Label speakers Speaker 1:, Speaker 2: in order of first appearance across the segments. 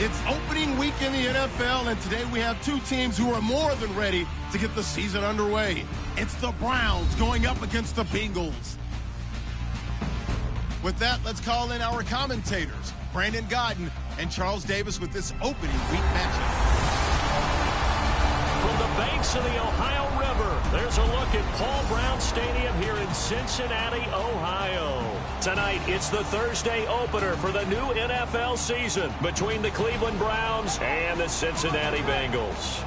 Speaker 1: It's opening week in the NFL, and today we have two teams who are more than ready to get the season underway. It's the Browns going up against the Bengals. With that, let's call in our commentators, Brandon Godden and Charles Davis, with this opening week matchup.
Speaker 2: From the banks of the Ohio River, there's a look at Paul Brown Stadium here in Cincinnati, Ohio. Tonight, it's the Thursday opener for the new NFL season between the Cleveland Browns and the Cincinnati Bengals.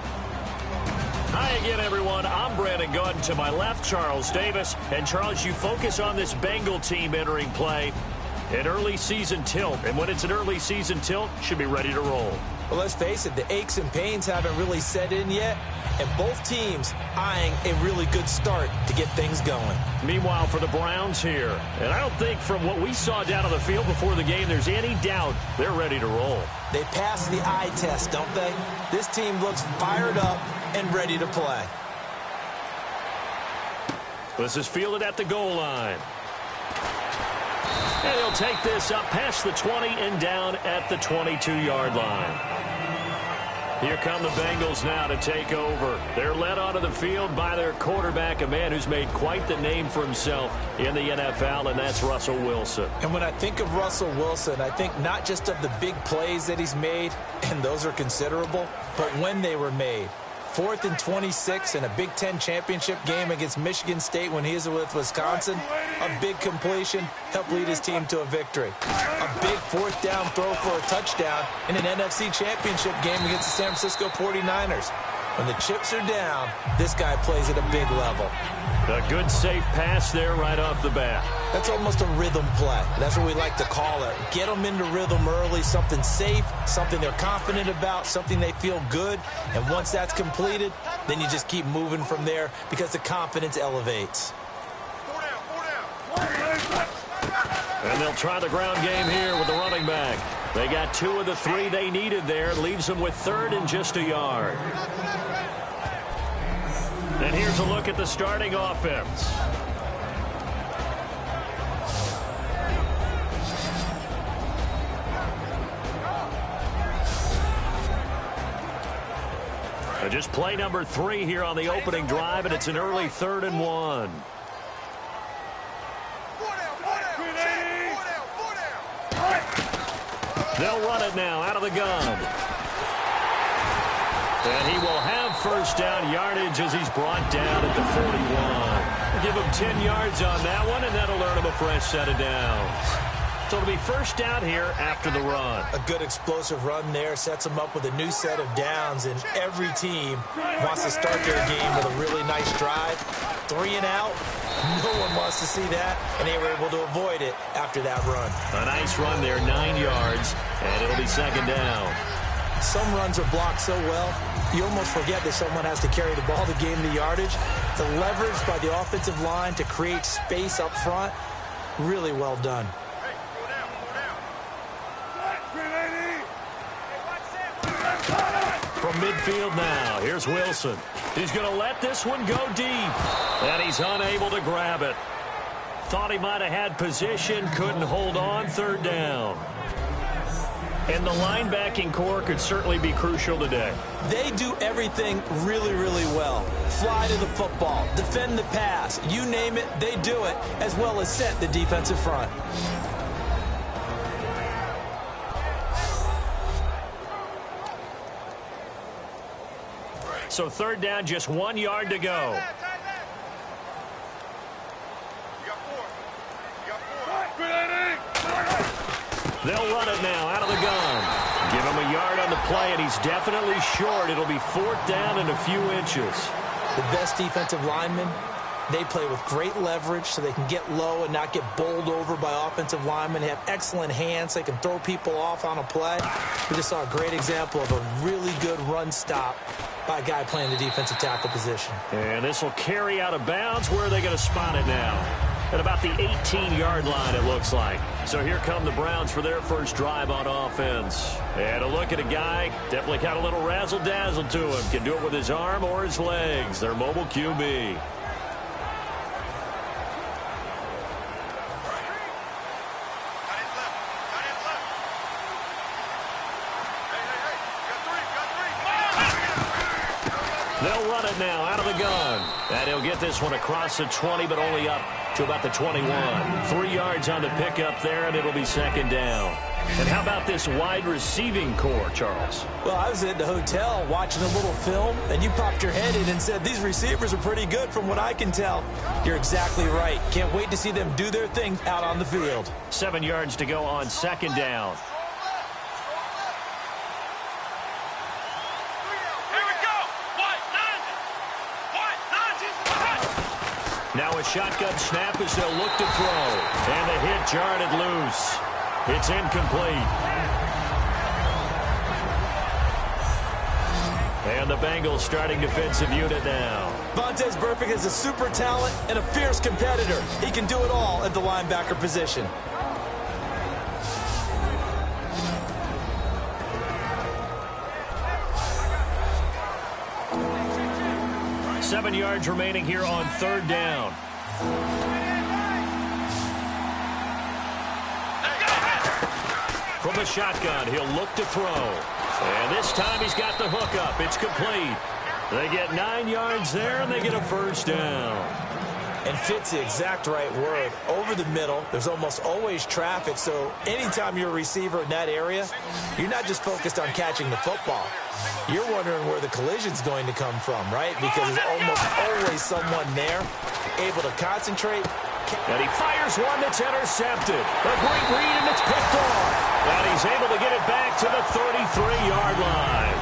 Speaker 2: Hi again, everyone. I'm Brandon Godden. To my left, Charles Davis. And Charles, you focus on this Bengal team entering play. An early season tilt. And when it's an early season tilt, should be ready to roll.
Speaker 3: Well, let's face it, the aches and pains haven't really set in yet, and both teams eyeing a really good start to get things going.
Speaker 2: Meanwhile, for the Browns here, and I don't think from what we saw down on the field before the game there's any doubt they're ready to roll.
Speaker 3: They passed the eye test, don't they? This team looks fired up and ready to play.
Speaker 2: This is fielded at the goal line. And he'll take this up past the 20 and down at the 22-yard line. Here come the Bengals now to take over. They're led onto the field by their quarterback, a man who's made quite the name for himself in the NFL, and that's Russell Wilson.
Speaker 3: And when I think of Russell Wilson, I think not just of the big plays that he's made, and those are considerable, but when they were made. 4th and 26 in a Big Ten championship game against Michigan State when he was with Wisconsin. A big completion helped lead his team to a victory. A big 4th down throw for a touchdown in an NFC championship game against the San Francisco 49ers. When the chips are down, this guy plays at a big level.
Speaker 2: A good safe pass there right off the bat.
Speaker 3: That's almost a rhythm play. That's what we like to call it. Get them into rhythm early, something safe, something they're confident about, something they feel good. And once that's completed, then you just keep moving from there because the confidence elevates.
Speaker 2: And they'll try the ground game here with the running back. They got 2 of the 3 they needed there. Leaves them with 3rd and just a yard. And here's a look at the starting offense. Just play number 3 here on the opening drive, and it's an early 3rd and 1. They'll run it now out of the gun. And he will have first down yardage as he's brought down at the 41. Give him 10 yards on that one, and that'll earn him a fresh set of downs. So it'll be first down here after the run.
Speaker 3: A good explosive run there sets them up with a new set of downs, and every team wants to start their game with a really nice drive. 3 and out. No one wants to see that, and they were able to avoid it after that run.
Speaker 2: A nice run there, 9 yards, and it'll be second down.
Speaker 3: Some runs are blocked so well, you almost forget that someone has to carry the ball to gain the yardage. The leverage by the offensive line to create space up front, really well done.
Speaker 2: From midfield now, here's Wilson. He's going to let this one go deep, and he's unable to grab it. Thought he might have had position, couldn't hold on, 3rd down. And the linebacking core could certainly be crucial today.
Speaker 3: They do everything really, really well. Fly to the football, defend the pass, you name it, they do it, as well as set the defensive front.
Speaker 2: So 3rd down, just 1 yard to go. They'll run it now out of the gun. Give him a yard on the play, and he's definitely short. It'll be 4th down and a few inches.
Speaker 3: The best defensive linemen, they play with great leverage so they can get low and not get bowled over by offensive linemen. They have excellent hands. They can throw people off on a play. We just saw a great example of a really good run stop by a guy playing the defensive tackle position.
Speaker 2: And this will carry out of bounds. Where are they going to spot it now? At about the 18-yard line, it looks like. So here come the Browns for their first drive on offense. And a look at a guy, definitely got a little razzle-dazzle to him. Can do it with his arm or his legs. Their mobile QB. They'll run it now out of the gun. And he'll get this one across the 20, but only up to about the 21. 3 yards on the pickup there, and it'll be second down. And how about this wide receiving core, Charles?
Speaker 3: Well, I was at the hotel watching a little film, and you popped your head in and said, these receivers are pretty good from what I can tell. You're exactly right. Can't wait to see them do their thing out on the field.
Speaker 2: 7 yards to go on second down. Now a shotgun snap as they'll look to throw. And the hit jarred it loose. It's incomplete. And the Bengals starting defensive unit now.
Speaker 3: Vontaze Burfict is a super talent and a fierce competitor. He can do it all at the linebacker position.
Speaker 2: Seven yards remaining here on third down. From the shotgun, he'll look to throw. And this time he's got the hook up. It's complete. They get 9 yards there, and they get a first down.
Speaker 3: And fit's the exact right word. Over the middle, there's almost always traffic, so anytime you're a receiver in that area, you're not just focused on catching the football. You're wondering where the collision's going to come from, right? Because there's almost always someone there able to concentrate.
Speaker 2: And he fires one that's intercepted. A great read, and it's picked off. And he's able to get it back to the 33-yard line.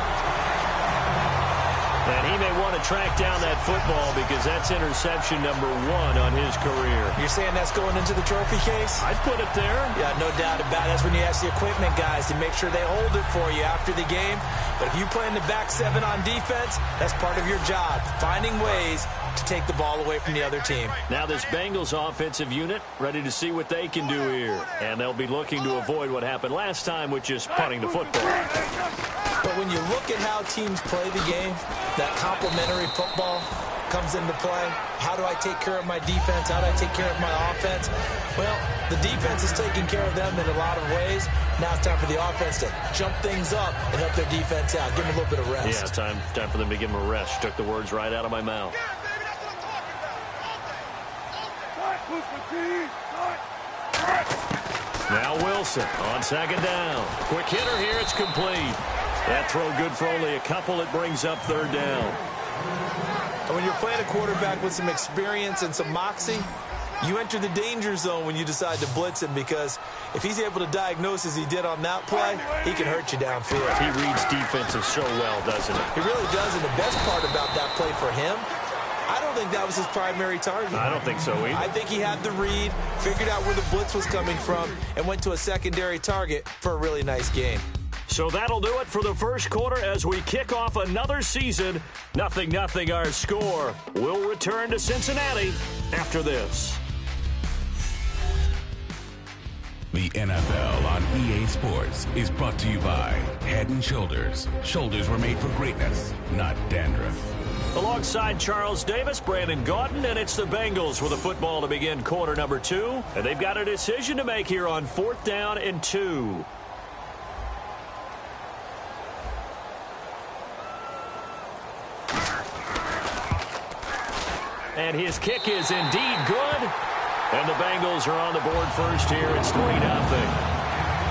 Speaker 2: And he may want to track down that football because that's interception number 1 on his career.
Speaker 3: You're saying that's going into the trophy case?
Speaker 2: I'd put it there.
Speaker 3: Yeah, no doubt about it. That's when you ask the equipment guys to make sure they hold it for you after the game. But if you play in the back 7 on defense, that's part of your job, finding ways to take the ball away from the other team.
Speaker 2: Now this Bengals offensive unit ready to see what they can do here. And they'll be looking to avoid what happened last time, which is punting the football.
Speaker 3: But when you look at how teams play the game, that complementary football comes into play. How do I take care of my defense? How do I take care of my offense? Well, the defense is taking care of them in a lot of ways. Now it's time for the offense to jump things up and help their defense out. Give them a little bit of rest.
Speaker 2: Yeah, time for them to give them a rest. You took the words right out of my mouth. Now Wilson on second down. Quick hitter here. It's complete. That throw good for only a couple. It brings up third down.
Speaker 3: And when you're playing a quarterback with some experience and some moxie, you enter the danger zone when you decide to blitz him, because if he's able to diagnose as he did on that play, he can hurt you downfield.
Speaker 2: He reads defenses so well, doesn't he?
Speaker 3: He really does, and the best part about that play for him, I don't think that was his primary target.
Speaker 2: I don't think so either.
Speaker 3: I think he had the read, figured out where the blitz was coming from, and went to a secondary target for a really nice game.
Speaker 2: So that'll do it for the first quarter as we kick off another season. 0-0 our score. We'll return to Cincinnati after this.
Speaker 4: The NFL on EA Sports is brought to you by Head & Shoulders. Shoulders were made for greatness, not dandruff.
Speaker 2: Alongside Charles Davis, Brandon Gaudin, and it's the Bengals with a football to begin quarter number 2. And they've got a decision to make here on 4th down and 2. And his kick is indeed good. And the Bengals are on the board first here. It's 3-0.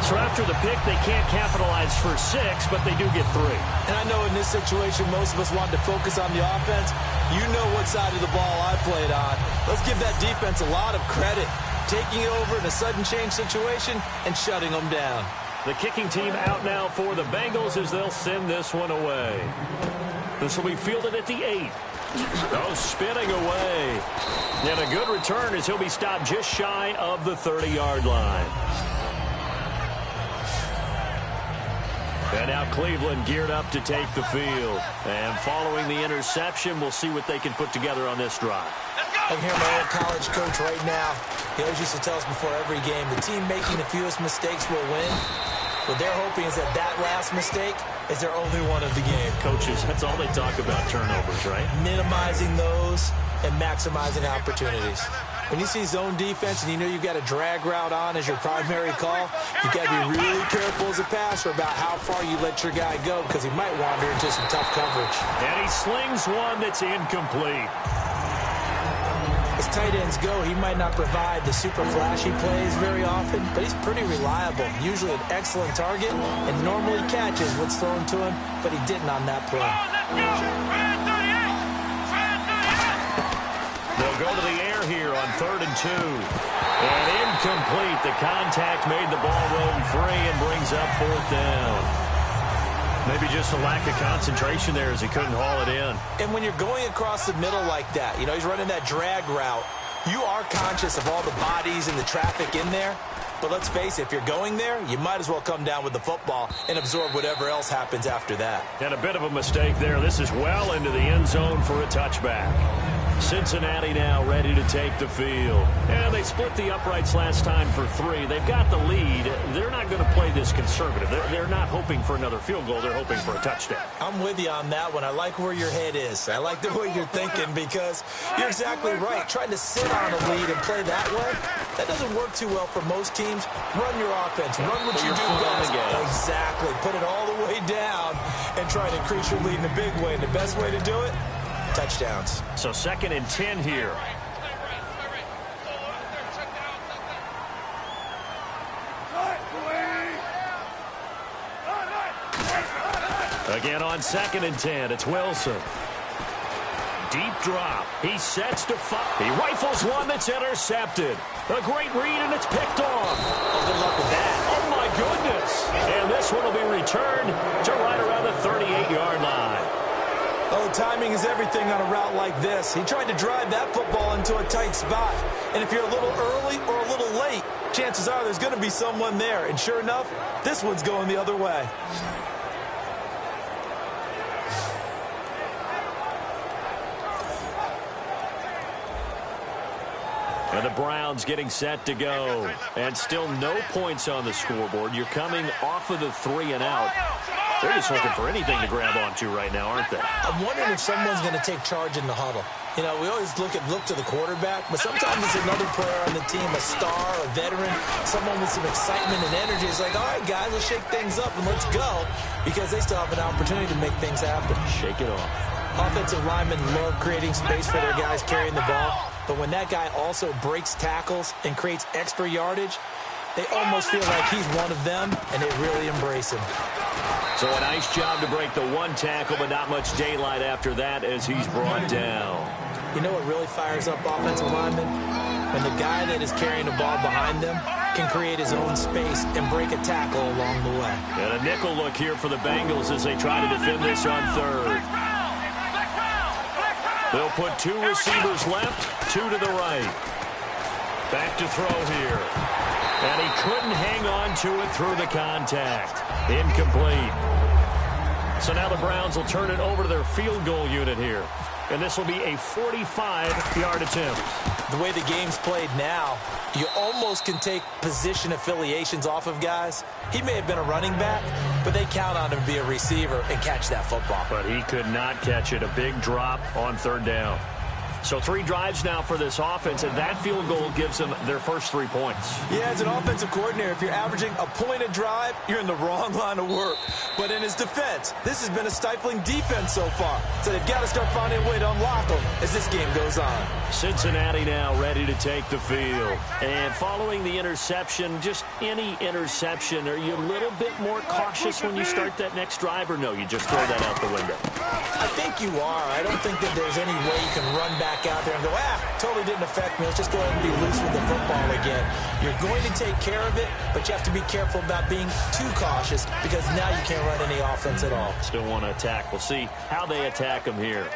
Speaker 2: So after the pick, they can't capitalize for 6, but they do get 3.
Speaker 3: And I know in this situation, most of us wanted to focus on the offense. You know what side of the ball I played on. Let's give that defense a lot of credit, taking it over in a sudden change situation and shutting them down.
Speaker 2: The kicking team out now for the Bengals as they'll send this one away. This will be fielded at the 8. Oh, spinning away. And a good return as he'll be stopped just shy of the 30-yard line. And now Cleveland geared up to take the field. And following the interception, we'll see what they can put together on this drive.
Speaker 3: I can hear my old college coach right now. He always used to tell us before every game, the team making the fewest mistakes will win. What they're hoping is that that last mistake is their only one of the game.
Speaker 2: Coaches, that's all they talk about, turnovers, right?
Speaker 3: Minimizing those and maximizing opportunities. When you see zone defense and you know you've got a drag route on as your primary call, you've got to be really careful as a passer about how far you let your guy go because he might wander into some tough coverage.
Speaker 2: And he slings one that's incomplete.
Speaker 3: As tight ends go, he might not provide the super flashy plays very often, but he's pretty reliable, usually an excellent target, and normally catches what's thrown to him, but he didn't on that play.
Speaker 2: They'll go to the air here on 3rd and 2. And incomplete. The contact made the ball roam free and brings up 4th down. Maybe just a lack of concentration there as he couldn't haul it in.
Speaker 3: And when you're going across the middle like that, you know, he's running that drag route, you are conscious of all the bodies and the traffic in there. But let's face it, if you're going there, you might as well come down with the football and absorb whatever else happens after that.
Speaker 2: And a bit of a mistake there. This is well into the end zone for a touchback. Cincinnati now ready to take the field. And they split the uprights last time for 3. They've got the lead. They're not going to play this conservative. They're not hoping for another field goal. They're hoping for a touchdown.
Speaker 3: I'm with you on that one. I like where your head is. I like the way you're thinking because you're exactly right. Trying to sit on a lead and play that way, that doesn't work too well for most teams. Run your offense. Run what you do best. Exactly. Put it all the way down and try to increase your lead in a big way. And the best way to do it, touchdowns.
Speaker 2: So 2nd and 10 here. Again on 2nd and 10, it's Wilson. Deep drop. He sets to fire. He rifles one that's intercepted. A great read, and it's picked off.
Speaker 3: Oh, good luck with that.
Speaker 2: Oh, my goodness. And this one will be returned to right around the 38-yard line.
Speaker 3: Oh, timing is everything on a route like this. He tried to drive that football into a tight spot. And if you're a little early or a little late, chances are there's going to be someone there. And sure enough, this one's going the other way.
Speaker 2: And the Browns getting set to go. And still no points on the scoreboard. You're coming off of the 3 and out. They're just looking for anything to grab onto right now, aren't they?
Speaker 3: I'm wondering if someone's going to take charge in the huddle. You know, we always look to the quarterback, but sometimes it's another player on the team, a star, a veteran, someone with some excitement and energy. It's like, all right, guys, let's shake things up and let's go, because they still have an opportunity to make things happen.
Speaker 2: Shake it off.
Speaker 3: Offensive linemen love creating space for their guys carrying the ball, but when that guy also breaks tackles and creates extra yardage, they almost feel like he's one of them, and they really embrace him.
Speaker 2: So a nice job to break the 1 tackle, but not much daylight after that as he's brought down.
Speaker 3: You know what really fires up offensive linemen? When the guy that is carrying the ball behind them can create his own space and break a tackle along the way.
Speaker 2: And a nickel look here for the Bengals as they try to defend this on 3rd. They'll put 2 receivers left, 2 to the right. Back to throw here. And he couldn't hang on to it through the contact. Incomplete. So now the Browns will turn it over to their field goal unit here. And this will be a 45-yard attempt.
Speaker 3: The way the game's played now, you almost can take position affiliations off of guys. He may have been a running back, but they count on him to be a receiver and catch that football.
Speaker 2: But he could not catch it. A big drop on 3rd down. So 3 drives now for this offense, and that field goal gives them their first 3 points.
Speaker 3: Yeah, as an offensive coordinator, if you're averaging a point a drive, you're in the wrong line of work. But in his defense, this has been a stifling defense so far. So they've got to start finding a way to unlock them as this game goes on.
Speaker 2: Cincinnati now ready to take the field. And following the interception, just any interception, are you a little bit more cautious when you start that next drive, or no, you just throw that out the window?
Speaker 3: I think you are. I don't think that there's any way you can run back out there and go, totally didn't affect me. Let's just go ahead and be loose with the football again. You're going to take care of it, but you have to be careful about being too cautious because now you can't run any offense at all.
Speaker 2: Still want to attack. We'll see how they attack him here.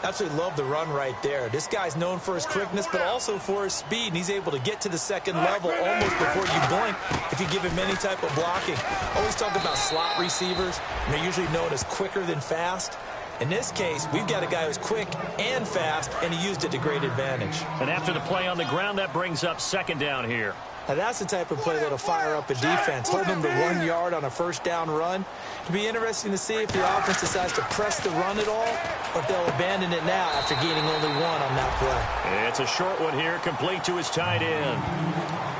Speaker 3: Absolutely love the run right there. This guy's known for his quickness, but also for his speed, and he's able to get to the 2nd level almost before you blink if you give him any type of blocking. Always talk about slot receivers, and they're usually known as quicker than fast. In this case, we've got a guy who's quick and fast, and he used it to great advantage.
Speaker 2: And after the play on the ground, that brings up 2nd down here.
Speaker 3: Now, that's the type of play that'll fire up a defense, hold them to 1 yard on a first down run. It'll be interesting to see if the offense decides to press the run at all, or if they'll abandon it now after gaining only 1 on that play.
Speaker 2: It's a short one here, complete to his tight end.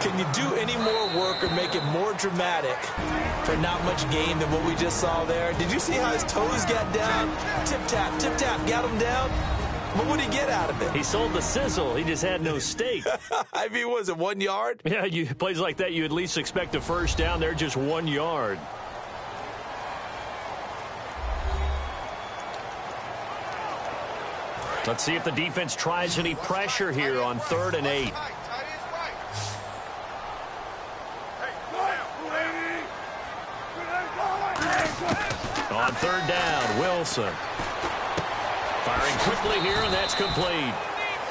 Speaker 3: Can you do any more work or make it more dramatic for not much gain than what we just saw there? Did you see how his toes got down? Tip tap, got him down. What would he get out of it?
Speaker 2: He sold the sizzle. He just had no steak.
Speaker 3: I mean, was it 1 yard?
Speaker 2: Yeah, plays like that, you at least expect a first down. They're just 1 yard. Let's see if the defense tries any pressure here on 3rd and 8. On 3rd down, Wilson. Firing quickly here, and that's complete.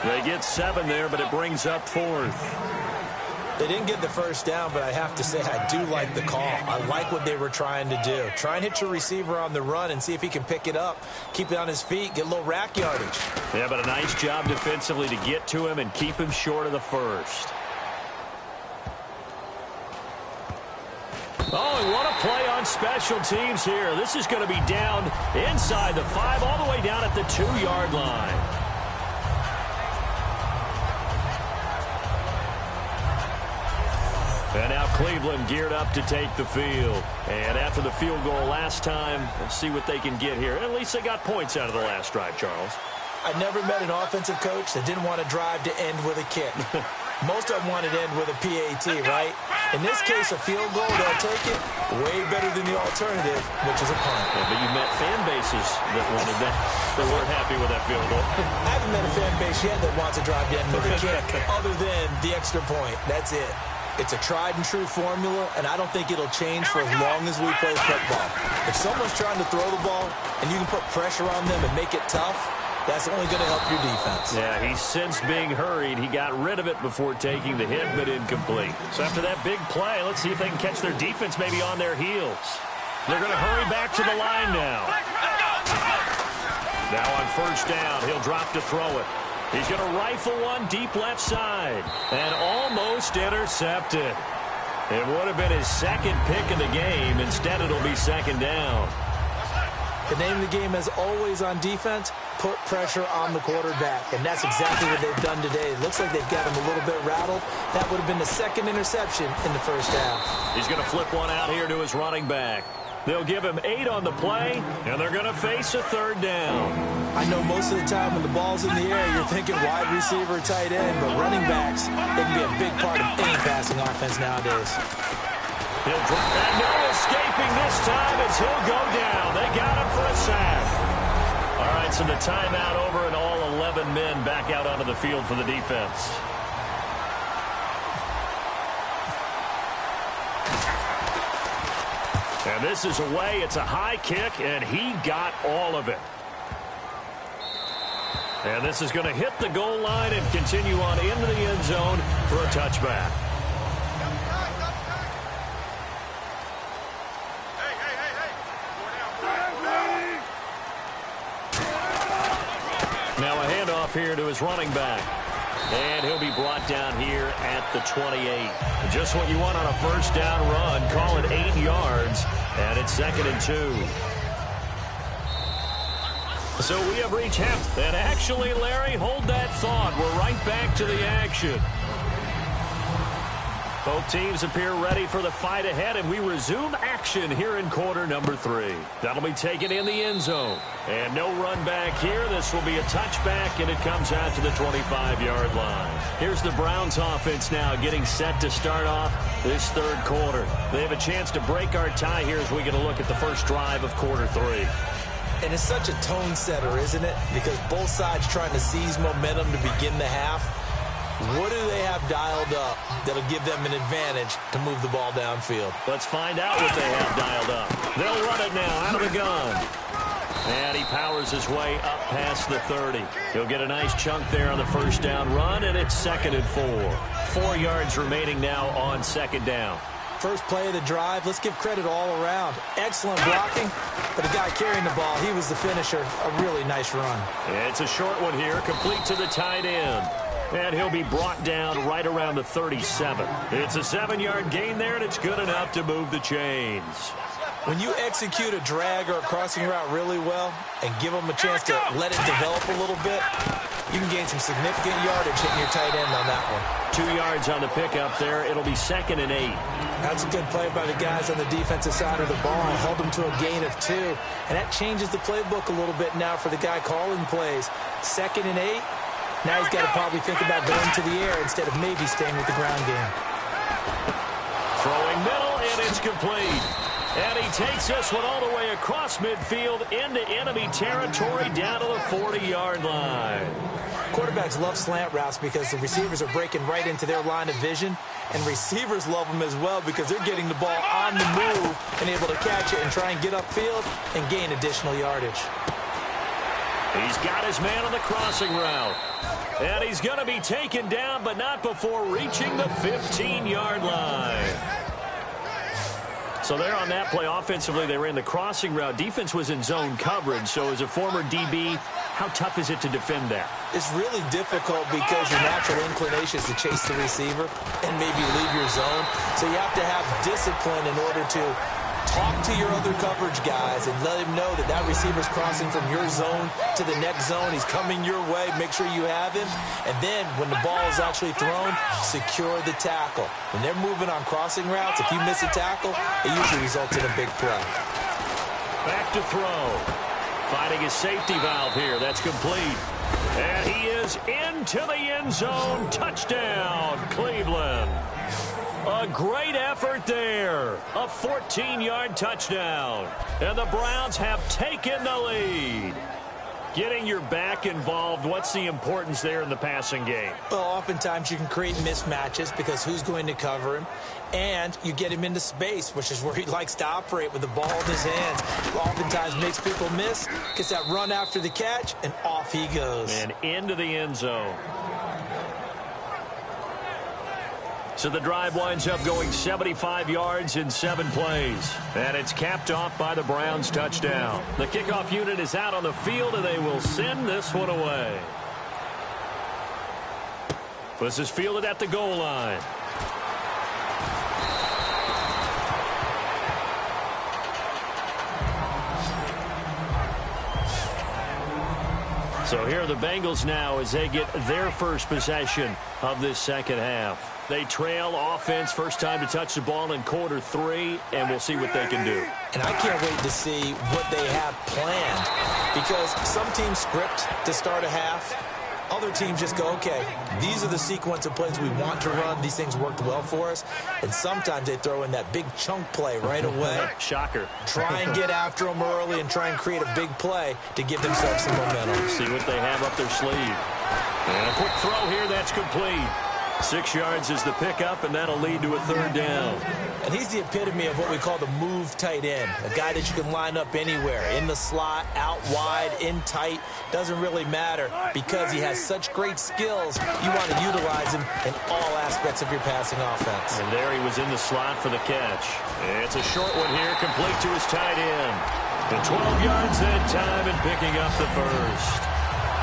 Speaker 2: They get 7 there, but it brings up 4th.
Speaker 3: They didn't get the first down, but I have to say I do like the call. I like what they were trying to do. Try and hit your receiver on the run and see if he can pick it up, keep it on his feet, get a little rack yardage.
Speaker 2: Yeah, but a nice job defensively to get to him and keep him short of the first. Oh, and what a play on special teams here. This is going to be down inside the 5, all the way down at the 2-yard line. And now Cleveland geared up to take the field. And after the field goal last time, let's see what they can get here. At least they got points out of the last drive, Charles.
Speaker 3: I never met an offensive coach that didn't want to drive to end with a kick. Most of them wanted to end with a PAT, right? In this case, a field goal, they'll take it way better than the alternative, which is a punt.
Speaker 2: Yeah, but you met fan bases that wanted that. They weren't happy with that field goal.
Speaker 3: I haven't met a fan base yet that wants to drive to end with a kick, other than the extra point. That's it. It's a tried-and-true formula, and I don't think it'll change for as long as we play football. If someone's trying to throw the ball, and you can put pressure on them and make it tough, that's only going to help your defense.
Speaker 2: Yeah, he's since being hurried. He got rid of it before taking the hit, but incomplete. So after that big play, let's see if they can catch their defense maybe on their heels. They're going to hurry back to the line now. Now on 1st down, he'll drop to throw it. He's going to rifle one deep left side and almost intercepted. It would have been his 2nd pick of the game. Instead, it'll be 2nd down.
Speaker 3: The name of the game, as always on defense, put pressure on the quarterback. And that's exactly what they've done today. It looks like they've got him a little bit rattled. That would have been the 2nd interception in the first half.
Speaker 2: He's going to flip one out here to his running back. They'll give him 8 on the play, and they're going to face a 3rd down.
Speaker 3: I know most of the time when the ball's in the air, you're thinking wide receiver, tight end, but running backs, they can be a big part of any passing offense nowadays.
Speaker 2: He'll drop, and no escaping this time as he'll go down. They got him for a sack. All right, so the timeout over, and all 11 men back out onto the field for the defense. And this is away. It's a high kick, and he got all of it. And this is going to hit the goal line and continue on into the end zone for a touchback. Now a handoff here to his running back. And he'll be brought down here at the 28. Just what you want on a 1st down run. Call it 8 yards. And it's 2nd and 2. So we have reached half. And actually, Larry, hold that thought. We're right back to the action. Both teams appear ready for the fight ahead, and we resume action here in quarter number 3. That'll be taken in the end zone. And no run back here. This will be a touchback, and it comes out to the 25-yard line. Here's the Browns offense now getting set to start off this 3rd quarter. They have a chance to break our tie here as we get a look at the first drive of quarter 3.
Speaker 3: And it's such a tone setter, isn't it? Because both sides trying to seize momentum to begin the half. What do they have dialed up that'll give them an advantage to move the ball downfield?
Speaker 2: Let's find out what they have dialed up. They'll run it now out of the gun. And he powers his way up past the 30. He'll get a nice chunk there on the 1st down run, and it's 2nd and 4. 4 yards remaining now on 2nd down.
Speaker 3: First play of the drive, let's give credit all around. Excellent blocking, but the guy carrying the ball, he was the finisher. A really nice run.
Speaker 2: It's a short one here, complete to the tight end. And he'll be brought down right around the 37. It's a 7-yard gain there, and it's good enough to move the chains.
Speaker 3: When you execute a drag or a crossing route really well and give them a chance to let it develop a little bit, you can gain some significant yardage hitting your tight end on that one.
Speaker 2: 2 yards on the pickup there. It'll be 2nd and 8.
Speaker 3: That's a good play by the guys on the defensive side of the ball. Held them to a gain of 2. And that changes the playbook a little bit now for the guy calling plays. 2nd and 8. Now he's got to probably think about going to the air instead of maybe staying with the ground game.
Speaker 2: Throwing middle, and it's complete. And he takes this one all the way across midfield into enemy territory down to the 40-yard line.
Speaker 3: Quarterbacks love slant routes because the receivers are breaking right into their line of vision, and receivers love them as well because they're getting the ball on the move and able to catch it and try and get upfield and gain additional yardage.
Speaker 2: He's got his man on the crossing route. And he's going to be taken down, but not before reaching the 15-yard line. So there on that play, offensively, they ran the crossing route. Defense was in zone coverage, so as a former DB, how tough is it to defend that?
Speaker 3: It's really difficult because your natural inclination is to chase the receiver and maybe leave your zone. So you have to have discipline in order to talk to your other coverage guys and let him know that that receiver's crossing from your zone to the next zone. He's coming your way. Make sure you have him. And then when the ball is actually thrown, secure the tackle. When they're moving on crossing routes, if you miss a tackle, it usually results in a big play.
Speaker 2: Back to throw. Finding his safety valve here. That's complete. And he is into the end zone. Touchdown, Cleveland. A great effort there. A 14-yard touchdown. And the Browns have taken the lead. Getting your back involved, what's the importance there in the passing game?
Speaker 3: Well, oftentimes you can create mismatches because who's going to cover him? And you get him into space, which is where he likes to operate with the ball in his hands. Oftentimes makes people miss, gets that run after the catch, and off he goes.
Speaker 2: And into the end zone. So the drive winds up going 75 yards in 7 plays. And it's capped off by the Browns' touchdown. The kickoff unit is out on the field, and they will send this one away. This is fielded at the goal line. So here are the Bengals now as they get their first possession of this second half. They trail offense, first time to touch the ball in quarter 3, and we'll see what they can do.
Speaker 3: And I can't wait to see what they have planned because some teams script to start a half. Other teams just go, okay, these are the sequence of plays we want to run. These things worked well for us. And sometimes they throw in that big chunk play right away.
Speaker 2: Shocker.
Speaker 3: Try and get after them early and try and create a big play to give themselves some momentum.
Speaker 2: See what they have up their sleeve. And a quick throw here, that's complete. 6 yards is the pickup, and that'll lead to a third down.
Speaker 3: And he's the epitome of what we call the move tight end, a guy that you can line up anywhere, in the slot, out wide, in tight, doesn't really matter because he has such great skills. You want to utilize him in all aspects of your passing offense.
Speaker 2: And there he was in the slot for the catch. It's a short one here, complete to his tight end. And 12 yards that time and picking up the first.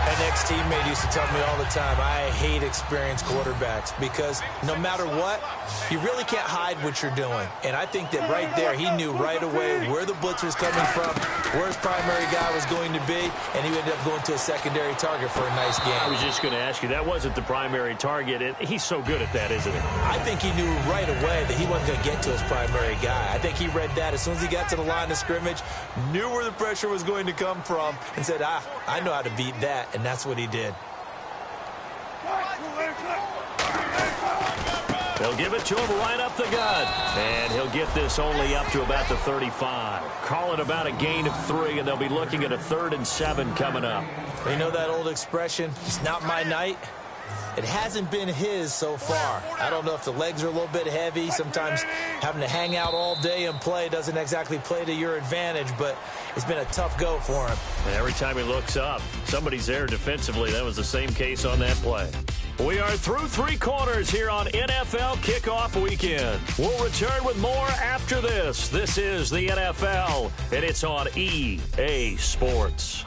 Speaker 3: An ex-teammate used to tell me all the time, I hate experienced quarterbacks because no matter what, you really can't hide what you're doing. And I think that right there, he knew right away where the blitz was coming from, where his primary guy was going to be, and he ended up going to a secondary target for a nice game.
Speaker 2: I was just going to ask you, that wasn't the primary target. He's so good at that, isn't he?
Speaker 3: I think he knew right away that he wasn't going to get to his primary guy. I think he read that as soon as he got to the line of scrimmage, knew where the pressure was going to come from, and said, I know how to beat that. And that's what he did.
Speaker 2: They'll give it to him right up the gut. And he'll get this only up to about the 35. Call it about a gain of 3, and they'll be looking at a 3rd and 7 coming up.
Speaker 3: You know that old expression, it's not my night? It hasn't been his so far. I don't know if the legs are a little bit heavy. Sometimes having to hang out all day and play doesn't exactly play to your advantage, but it's been a tough go for him.
Speaker 2: And every time he looks up, somebody's there defensively. That was the same case on that play. We are through 3 quarters here on NFL Kickoff Weekend. We'll return with more after this. This is the NFL, and it's on EA Sports.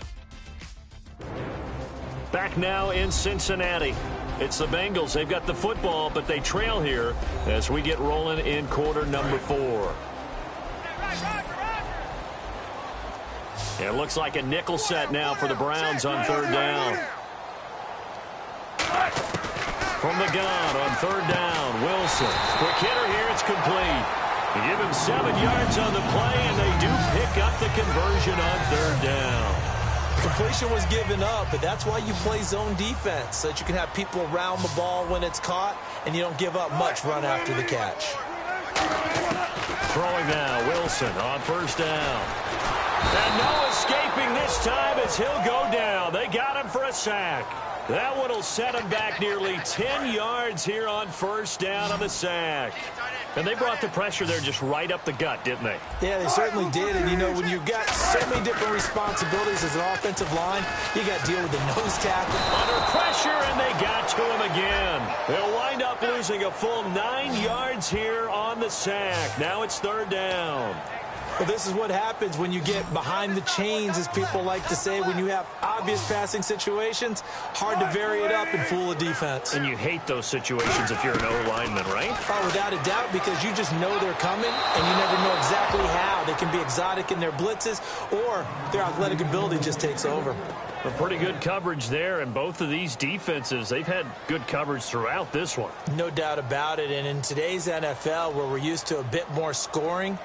Speaker 2: Back now in Cincinnati. It's the Bengals. They've got the football, but they trail here as we get rolling in quarter number 4. It looks like a nickel set now for the Browns on 3rd down. From the gun on 3rd down, Wilson. Quick hitter here, it's complete. They give him 7 yards on the play, and they do pick up the conversion on 3rd down.
Speaker 3: Completion was given up, but that's why you play zone defense, so that you can have people around the ball when it's caught, and you don't give up much run after the catch.
Speaker 2: Throwing now, Wilson on 1st down. And no escaping this time as he'll go down. They got him for a sack. That one will set him back nearly 10 yards here on 1st down on the sack. And they brought the pressure there just right up the gut, didn't they?
Speaker 3: Yeah, they certainly did. And, you know, when you've got so many different responsibilities as an offensive line, you got to deal with the nose tackle.
Speaker 2: Under pressure, and they got to him again. They'll wind up losing a full 9 yards here on the sack. Now it's 3rd down.
Speaker 3: Well, this is what happens when you get behind the chains, as people like to say. When you have obvious passing situations, hard to vary it up and fool a defense.
Speaker 2: And you hate those situations if you're an O-lineman, right?
Speaker 3: Oh, without a doubt, because you just know they're coming, and you never know exactly how. They can be exotic in their blitzes, or their athletic ability just takes over.
Speaker 2: A pretty good coverage there, and both of these defenses, they've had good coverage throughout this one.
Speaker 3: No doubt about it, and in today's NFL, where we're used to a bit more scoring,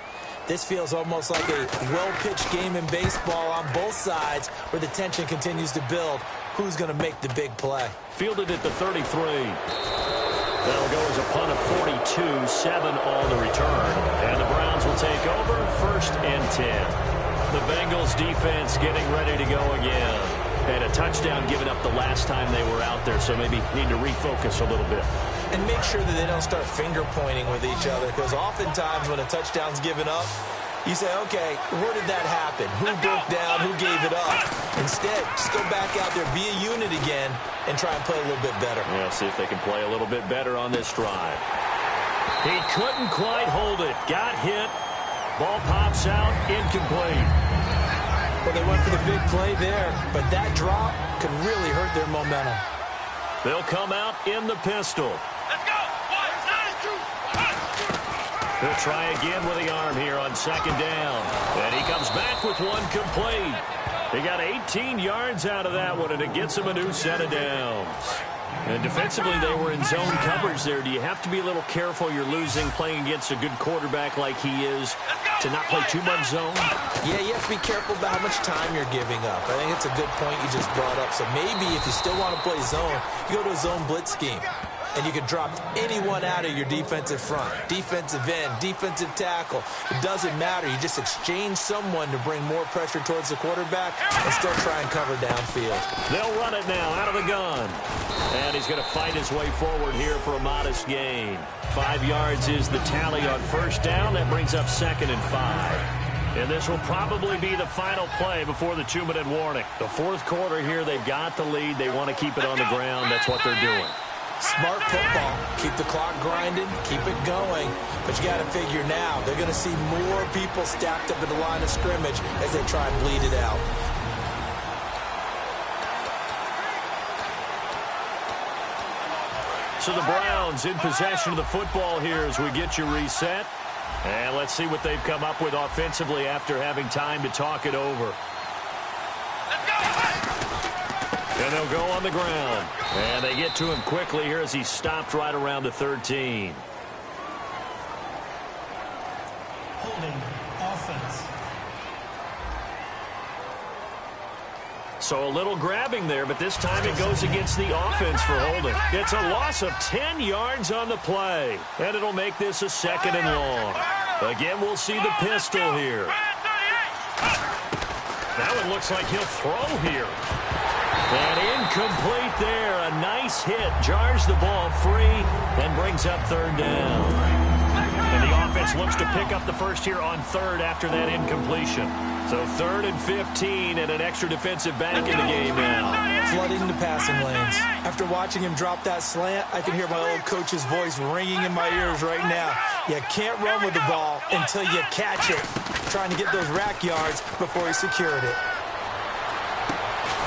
Speaker 3: this feels almost like a well-pitched game in baseball on both sides where the tension continues to build. Who's going to make the big play?
Speaker 2: Fielded at the 33. That'll go as a punt of 42, 7 on the return. And the Browns will take over 1st and 10. The Bengals defense getting ready to go again. And a touchdown given up the last time they were out there, so maybe need to refocus a little bit.
Speaker 3: And make sure that they don't start finger-pointing with each other, because oftentimes when a touchdown's given up, you say, okay, where did that happen? Who broke down? Who gave it up? Instead, just go back out there, be a unit again, and try and play a little bit better.
Speaker 2: Yeah, see if they can play a little bit better on this drive. He couldn't quite hold it. Got hit. Ball pops out, incomplete.
Speaker 3: Well, they went for the big play there, but that drop could really hurt their momentum.
Speaker 2: They'll come out in the pistol.
Speaker 5: Let's go! 1, 2, 1.
Speaker 2: He'll try again with the arm here on 2nd down. And he comes back with one complete. He got 18 yards out of that one, and it gets him a new set of downs. And defensively, they were in zone coverage there. Do you have to be a little careful? You're losing playing against a good quarterback like he is to not play too much zone?
Speaker 3: Yeah, you have to be careful about how much time you're giving up. I think it's a good point you just brought up. So maybe if you still want to play zone, you go to a zone blitz scheme. And you can drop anyone out of your defensive front. Defensive end, defensive tackle. It doesn't matter. You just exchange someone to bring more pressure towards the quarterback and still try and cover downfield.
Speaker 2: They'll run it now out of the gun. And he's going to fight his way forward here for a modest gain. 5 yards is the tally on 1st down. That brings up 2nd and 5. And this will probably be the final play before the 2-minute warning. The 4th quarter here, they've got the lead. They want to keep it on the ground. That's what they're doing.
Speaker 3: Smart football. Keep the clock grinding. Keep it going. But you got to figure now, they're going to see more people stacked up at the line of scrimmage as they try and bleed it out.
Speaker 2: So the Browns in possession of the football here as we get you reset. And let's see what they've come up with offensively after having time to talk it over. And they'll go on the ground. And they get to him quickly here as he stopped right around the 13.
Speaker 6: Holding offense.
Speaker 2: So a little grabbing there, but this time it goes against the offense for holding. It's a loss of 10 yards on the play. And it'll make this a 2nd and long. Again, we'll see the pistol here. That one looks like he'll throw here. And incomplete there. A nice hit. Jars the ball free and brings up 3rd down. And the offense looks to pick up the first here on 3rd after that incompletion. So 3rd and 15 and an extra defensive back in the game now.
Speaker 3: Flooding the passing lanes. After watching him drop that slant, I can hear my old coach's voice ringing in my ears right now. You can't run with the ball until you catch it. Trying to get those rack yards before he secured it.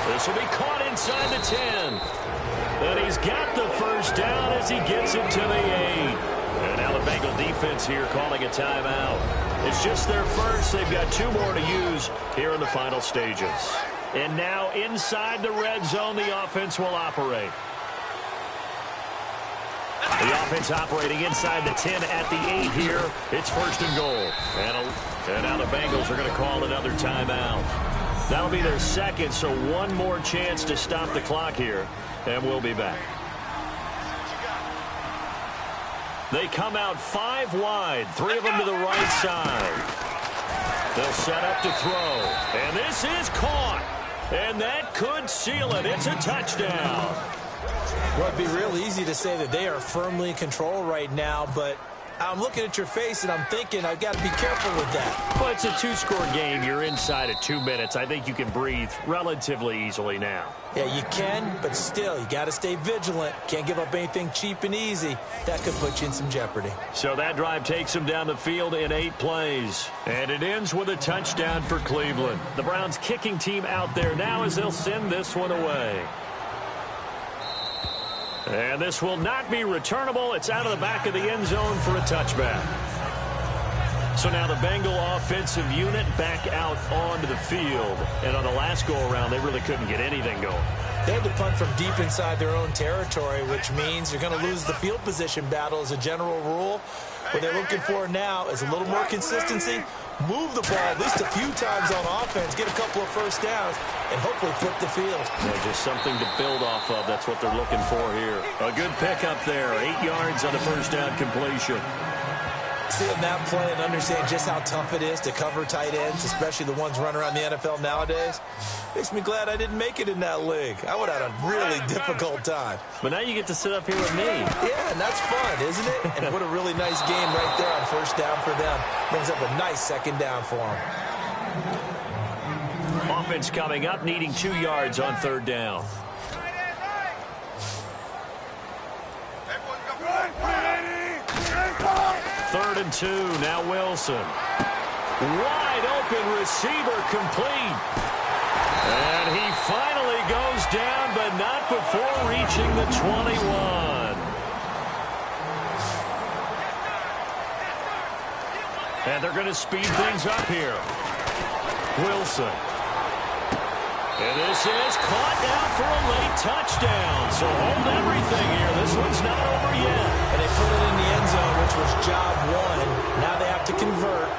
Speaker 2: This will be caught inside the 10. And he's got the first down as he gets it to the 8. And now the Bengal defense here calling a timeout. It's just their first. They've got 2 more to use here in the final stages. And now inside the red zone, the offense will operate. The offense operating inside the 10 at the 8 here. It's first and goal. And now the Bengals are going to call another timeout. That'll be their second, so one more chance to stop the clock here. And we'll be back. They come out 5 wide, 3 of them to the right side. They'll set up to throw. And this is caught. And that could seal it. It's a touchdown.
Speaker 3: Well, it'd be real easy to say that they are firmly in control right now, but I'm looking at your face and I'm thinking I've got to be careful with that.
Speaker 2: Well, it's a 2-score game. You're inside of 2 minutes. I think you can breathe relatively easily now.
Speaker 3: Yeah, you can, but still, you got to stay vigilant. Can't give up anything cheap and easy. That could put you in some jeopardy.
Speaker 2: So that drive takes them down the field in 8 plays. And it ends with a touchdown for Cleveland. The Browns kicking team out there now as they'll send this one away. And this will not be returnable. It's out of the back of the end zone for a touchback. So now the Bengal offensive unit back out onto the field. And on the last go-around, they really couldn't get anything going.
Speaker 3: They had to punt from deep inside their own territory, which means you're going to lose the field position battle as a general rule. What they're looking for now is a little more consistency, move the ball at least a few times on offense, get a couple of first downs, and hopefully flip the field.
Speaker 2: Yeah, just something to build off of. That's what they're looking for here. A good pickup there. 8 yards on the first down completion.
Speaker 3: Seeing that play and understand just how tough it is to cover tight ends, especially the ones running around the NFL nowadays, makes me glad I didn't make it in that league. I would have had a really difficult time.
Speaker 2: But now you get to sit up here with me.
Speaker 3: Yeah, and that's fun, isn't it? And what a really nice game right there on first down for them. Brings up a nice second down for them.
Speaker 2: Offense coming up, needing 2 yards on third down. Third and 2, now Wilson. Wide open receiver complete. And he finally goes down, but not before reaching the 21. And they're going to speed things up here. Wilson. And this is caught down for a late touchdown. So hold everything here. This one's not over yet.
Speaker 3: And they put it in the end zone, which was job 1. Now they have to convert.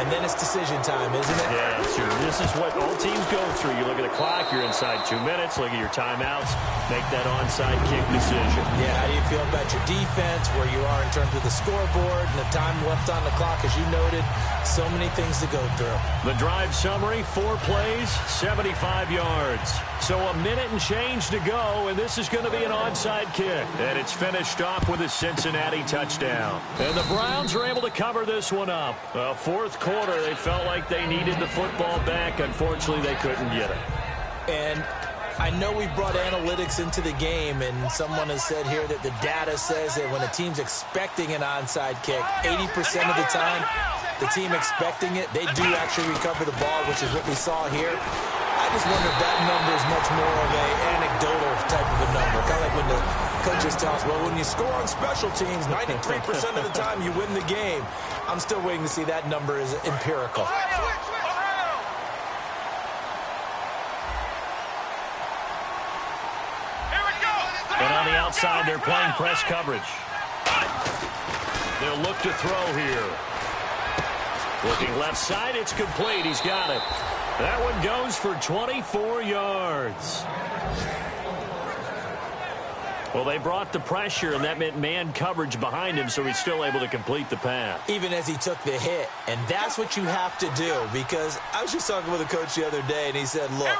Speaker 3: And then it's decision time, isn't it?
Speaker 2: Yeah, sure. This is what all teams go through. You look at the clock, you're inside 2 minutes. Look at your timeouts. Make that onside kick decision.
Speaker 3: Yeah, how do you feel about your defense, where you are in terms of the scoreboard, and the time left on the clock, as you noted? So many things to go through.
Speaker 2: The drive summary, 4 plays, 75 yards. So a minute and change to go, and this is going to be an onside kick. And it's finished off with a Cincinnati touchdown. And the Browns are able to cover this one up. Fourth quarter, they felt like they needed the football back. Unfortunately, they couldn't get it.
Speaker 3: And I know we brought analytics into the game, and someone has said here that the data says that when a team's expecting an onside kick, 80% of the time, the team expecting it, they do actually recover the ball, which is what we saw here. I just wonder if that number is much more of an anecdotal type of a number. Kind of like when the coaches tell us, well, when you score on special teams, 93% of the time you win the game. I'm still waiting to see that number is empirical.
Speaker 2: And on the outside, they're playing press coverage. They'll look to throw here. Looking left side, it's complete. He's got it. That one goes for 24 yards. Well, they brought the pressure, and that meant man coverage behind him, so he's still able to complete the pass.
Speaker 3: Even as he took the hit. And that's what you have to do, because I was just talking with a coach the other day, and he said, look,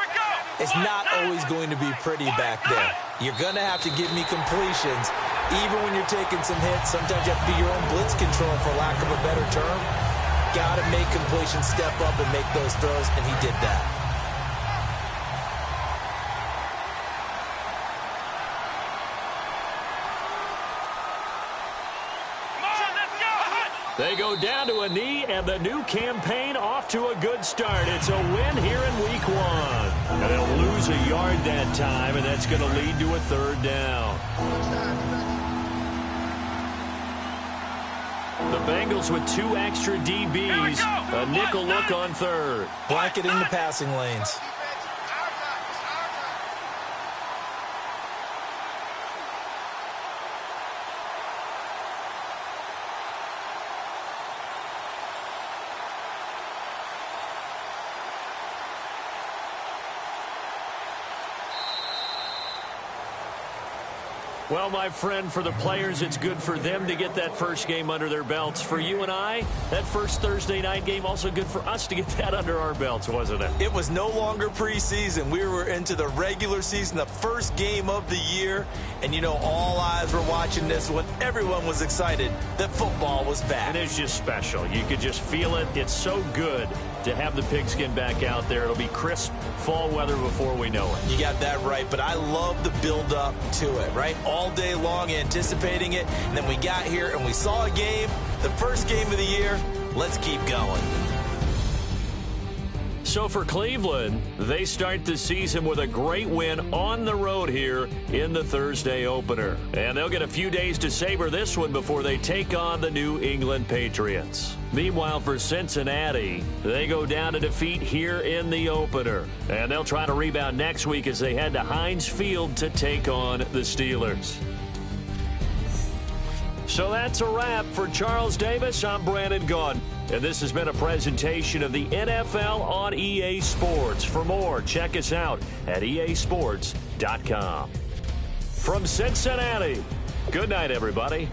Speaker 3: it's not always going to be pretty back there. You're going to have to give me completions. Even when you're taking some hits, sometimes you have to do your own blitz control, for lack of a better term. Got to make completions, step up, and make those throws, and he did that.
Speaker 2: They go down to a knee, and the new campaign off to a good start. It's a win here in week 1. And they'll lose a yard that time, and that's going to lead to a 3rd down. The Bengals with 2 extra DBs. A nickel look on 3rd.
Speaker 3: Blanketing the passing lanes.
Speaker 2: Well, my friend, for the players, it's good for them to get that first game under their belts. For you and I, that first Thursday night game, also good for us to get that under our belts, wasn't it?
Speaker 3: It was no longer preseason. We were into the regular season, the first game of the year. And, you know, all eyes were watching this when everyone was excited that football was back.
Speaker 2: And it's just special. You could just feel it. It's so good to have the pigskin back out there. It'll be crisp fall weather before we know it.
Speaker 3: You got that right, but I love the build-up to it, right? All day long anticipating it, and then we got here and we saw a game, the first game of the year. Let's keep going.
Speaker 2: So for Cleveland, they start the season with a great win on the road here in the Thursday opener. And they'll get a few days to savor this one before they take on the New England Patriots. Meanwhile, for Cincinnati, they go down to defeat here in the opener. And they'll try to rebound next week as they head to Heinz Field to take on the Steelers. So that's a wrap. For Charles Davis, I'm Brandon Gaudin. And this has been a presentation of the NFL on EA Sports. For more, check us out at easports.com. From Cincinnati, good night, everybody.